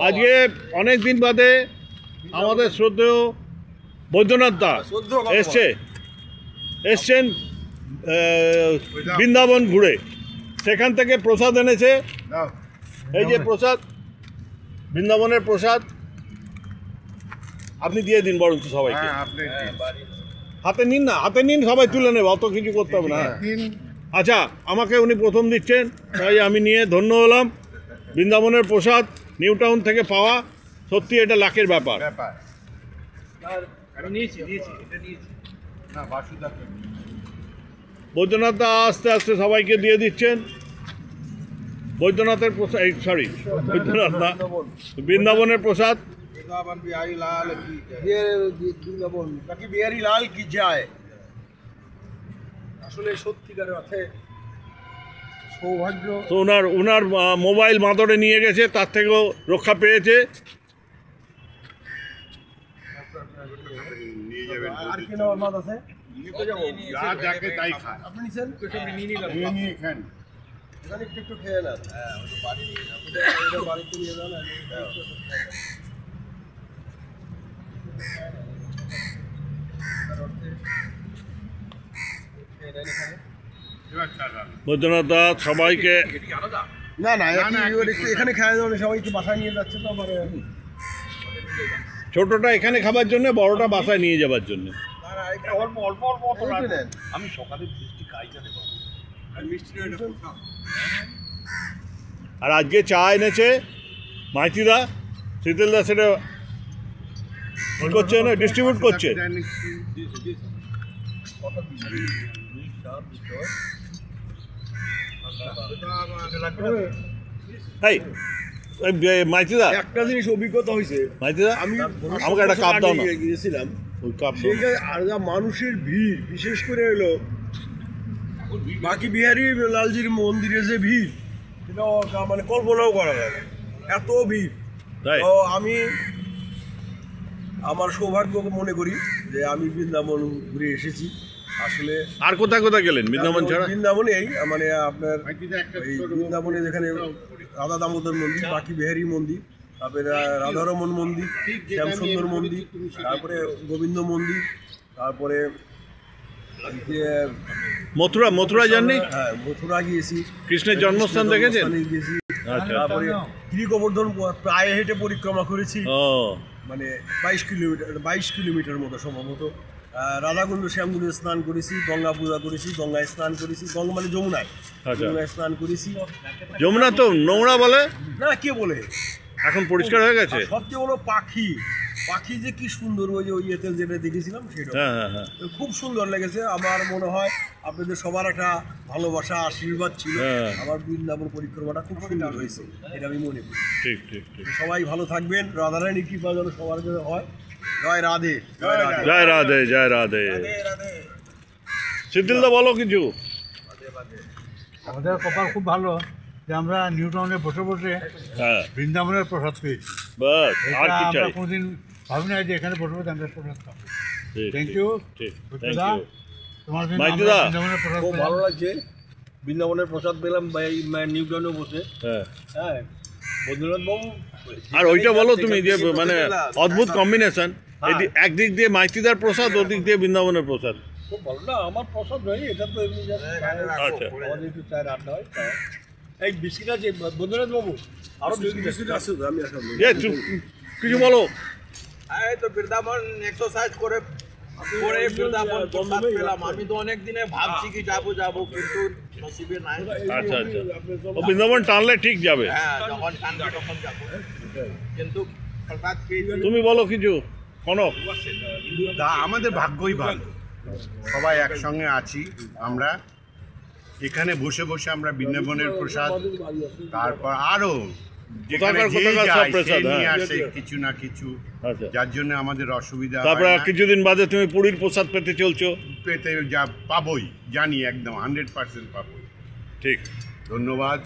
আজকে অনেক দিন বাদে আমাদের শ্রদ্ধেয় বৈদ্যনাথ দা এসছেন বৃন্দাবন ঘুরে, সেখান থেকে প্রসাদ এনেছে। এই যে প্রসাদ, বৃন্দাবনের প্রসাদ, আপনি দিয়ে দিন বরঞ্চ সবাইকে। হাতে নিন না, হাতে নিন, সবাই তুলে নেবে, অত কিছু করতে হবে না। আচ্ছা, আমাকে উনি প্রথম দিচ্ছেন, তাই আমি নিয়ে ধন্য হলাম। বৃন্দাবনের প্রসাদ নিউ টাউন থেকে পাওয়া, সত্যি এটা লাখের ব্যাপার। বৈদ্যনাথ দা আস্তে আস্তে সবাইকে দিয়ে দিচ্ছেন বৈদ্যনাথের প্রসাদ, সরি বৈদ্যনাথ দা বৃন্দাবনের প্রসাদ। বিহারী লাল কি যায়, আসলে সত্যিকারের অর্থে সৌভাগ্য। তো ওনার মোবাইল মাদরে নিয়ে গেছে, তার থেকেও রক্ষা পেয়েছে। আর কি নেওয়ার মাছ আছে? একটু খেয়ে নেন, বাড়িতে নিয়ে যান। বৈদ্যনাথ দা সবাইকে না না এখানে খাওয়া যাবে, সবাইকে বাসায় নিয়ে যাচ্ছে তো। আমার ছোটটা এখানে খাবার জন্য, বড়টা বাসায় নিয়ে যাবার জন্য। আমি সকালে মিষ্টি খাই না, আর আজকে চা এনেছে মাইতিদা, শীতলদা সেটা কি করছে না, ডিস্ট্রিবিউট করছে। মাইতিদা একটা জিনিস অভিজ্ঞতা হয়েছে, মাইতিদা আমাকে একটা কাপ দাও না। গিয়েছিলাম, আর যা মানুষের ভিড়, বিশেষ করে হলো বাকি বিহারী লালজির মন্দিরে যে ভিড়, সেটা মানে কল্পনাও করা যায় না, এত ভিড়। তো আমি আমার সৌভাগ্য মনে করি যে আমি বৃন্দাবন ঘুরে এসেছি। আসলে আর কোথায় কোথায় গেলেন বৃন্দাবন ছাড়া? বৃন্দাবনেই মানে আপনার বৃন্দাবনে যেখানে রাধা দামোদর মন্দির, বাকি বিহারী মন্দির, তারপরে রাধারমন মন্দির, শ্যামসুন্দর মন্দির, তারপরে গোবিন্দ মন্দির, তারপরে মথুরা জাননি? হ্যাঁ, মথুরা গিয়েছি, কৃষ্ণের জন্মস্থান দেখেছেন? গিয়েছি। তারপরে গিরিগোবর্ধন প্রায় হেঁটে পরিক্রমা করেছি, মানে 22 কিলোমিটার মতো সম্ভবত। রাধাকুণ্ড শ্যামকুণ্ডে স্নান করেছি, গঙ্গা পূজা করেছি, গঙ্গায় স্নান করেছি, গঙ্গা মানে যমুনায় স্নান করেছি। যমুনা তো নোংরা বলে না, কে বলে, এখন পরিষ্কার হয়ে গেছে। সত্যি হলো পাখি যে কি সুন্দর, ওই যে ইয়েতে যেটা দেখেছিলাম সেটা খুব সুন্দর লেগেছে। আমার মনে হয় আপনাদের সবার একটা ভালোবাসা, আশীর্বাদ ছিল। আমার বৃন্দাবন পরিক্রমাটা খুব সুন্দর হয়েছে, এটা আমি মনে করি। ঠিক ঠিক। সবাই ভালো থাকবেন, রাধারানী কৃপা যেন সবার জন্য হয়। জয় রাধে, জয় রাধে, জয় রাধে। শীতলদা বলো কিছু। আমাদের কপাল খুব ভালো যে আমরা নিউ টাউনে বসে বসে বৃন্দাবনের প্রসাদ পেয়েছি। আর কি চাই? আমরা কোনোদিন ভাবি না যে এখানে বসে বসে আমরা প্রসাদ খাবো। Thank you. বৃন্দাবনের প্রসাদ খুব ভালো লাগছে, বৃন্দাবনের প্রসাদ পেলাম নিউ টাউনে বসে। হ্যাঁ, বৈদ্যনাথ বাবু। আর ওইটা বলো তুমি, যে মানে অদ্ভুত কম্বিনেশন, একদিক দিয়ে মাইতিদার প্রসাদ, ওদিক দিয়ে বৃন্দাবনের প্রসাদ। খুব ভালো না, আমার প্রসাদ নয় এটা, তো এমনি আচ্ছা, আমাদের একটু চায়ের আড্ডা হয়। এই বিস্কিট আছে বৈদ্যনাথ বাবু, আরো বিস্কিট আছে, আমি কিছু বলো। এই তো বৃন্দাবন এক্সারসাইজ করে বৃন্দাবন প্রসাদ পেলাম। আমি তো অনেক দিনে ভাবছি কি যাবো, কিন্তু নসিবে নাই। আচ্ছা আচ্ছা, বৃন্দাবন টানলে ঠিক যাবে। হ্যাঁ, যখন টানবে তখন যাবো, কিন্তু প্রসাদ পেয়েছি। তুমি বলো কিছু। কনক, আমাদের ভাগ্যই ভালো, সবাই একসঙ্গে আছি আমরা এখানে বসে বসে। আমরা বৃন্দাবনের প্রসাদ, তারপর আরো কিছু না কিছু, যার জন্য আমাদের অসুবিধা। তারপর কিছুদিন বাদে তুমি পুরীর প্রসাদ পেতে চলছো। পেতে যা পাবোই, জানি একদম 100% পাবোই। ঠিক, ধন্যবাদ।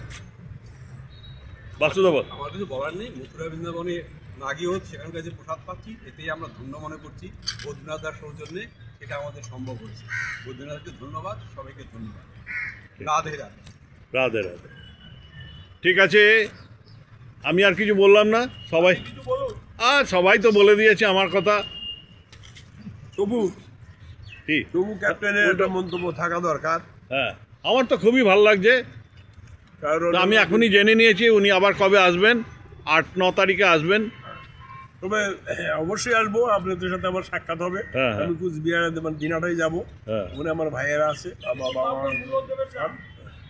বাসুদেব, আমার কিছু বলার নেই। মথুরা বৃন্দাবনে না গিয়েও সেখানকার যে প্রসাদ পাচ্ছি, এতেই আমরা ধন্য মনে করছি। বৈদ্যনাথ দার সৌজন্যে এটা আমাদের সম্ভব হয়েছে। বৈদ্যনাথকে ধন্যবাদ, সবাইকে ধন্যবাদ। রাধে রাধে, রাধে রাধে। ঠিক আছে, আমি আর কিছু বললাম না, সবাই সবাই তো বলে দিয়েছে আমার কথা। তবু কি ক্যাপ্টেনের একটা মন্তব্য থাকা দরকার। হ্যাঁ, আমার তো খুবই ভালো লাগছে। কারণ তো আমি এখনই জেনে নিয়েছি উনি আবার কবে আসবেন, 8-9 তারিখে আসবেন। তবে অবশ্যই আসবো, আপনাদের সাথে আমার সাক্ষাৎ হবে। হ্যাঁ, হ্যাঁ। আমি কুচবিহারে দিনাটাই যাবো, হ্যাঁ। ওখানে আমার ভাইয়েরা আছে, বাবা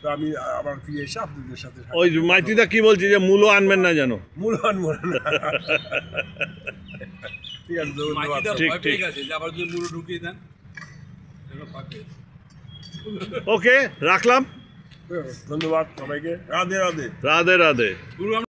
তো আমি আবার ফিরে এসে আপনাদের সাথে ওই মাইতিদা কি বলছে যে মূলও আনবেন না যেন? মূলবান মনে না। ঠিক আছে, ধন্যবাদ। মাইতিদার ঠিক, ভয় পেয়ে ঠিক। গেছে যে আবার যদি মুড়ো ঢুকিয়ে দেন এগুলো পাবে। ওকে, রাখলাম। ধন্যবাদ সবাইকে। রাধে রাধে। রাধে রাধে। গুরু